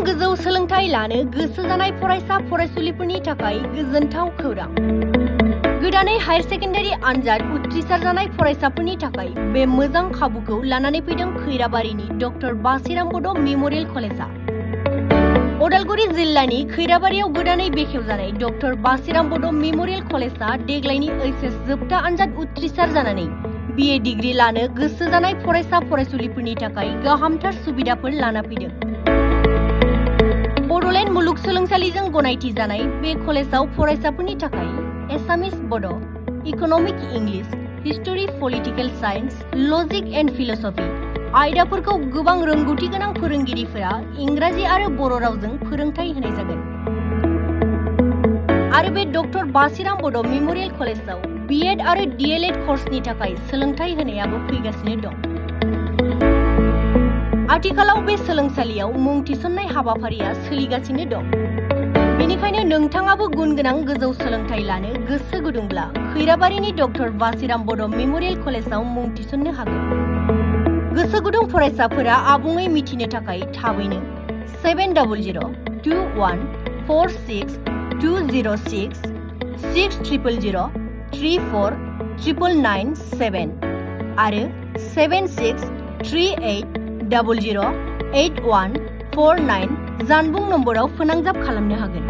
गोजौ सोलोंथाइ लानो गोसो जानाय फरायसा फरायसुलिफोरनि थाखाय गोजोनथाव खौरां। गोदानै हायर सेकेन्डारि आनजाद उथ्रिसार जानाय फरायसाफोरनि थाखाय बे मोजां खाबुखौ लानानै फैदों खैराबारिनि डक्टर बासिराम बड' मेम'रियेल कलेजआ। उदालगुरि जिल्लानि खैराबारियाव गोदानै बेखेवजानाय डक्टर बासिराम बड' मेम'रियेल कलेजआ देग्लायनि एचएस जोबथा आनजाद उथ्रिसार जानानै BA डिग्री लानो गोसो जानाय फरायसा फरायसुलिफोरनि थाखाय गाहामथार सुबिदाफोर लाना फैदों। बड'लेण्ड मुलुगसोलोंसालिजों गनायथि जानाय बे कलेजआव फरायसाफोरनि थाखाय एसामिस बड', economic English, history political science, logic and philosophy आयदाफोरखौ गोबां रोंगौथि गोनां फोरोंगिरिफोरा इंराजि आरो बर' रावजों फोरोंथाय होनाय जागोन। आरो बे डक्टर बासिराम बड' मेम'रियेल कलेजआव BEd आरो DLEd कर्सनि थाखाय सोलोंथाय होनायाबो फैगासिनो दं। आथिखालाव बे सोलोंसालियाव मुं थिसननाय हाबाफारिया सोलिगासिनो दं। बेनिखायनो नोंथाङाबो गुन गोनां गोजौ सोलोंथाय लानो गोसो गुदुंब्ला खैराबारिनि डक्टर बासिराम बड' मेम'रियेल कलेजआव मुं थिसननो हागोन। गोसो गुदुं फरायसाफोरा आबुङै मिथिनो थाखाय थाबैनो 700021462066 6000349997 आरो 7638008149 जानबुं नम्बराव फोनांजाब खालामनो हागोन।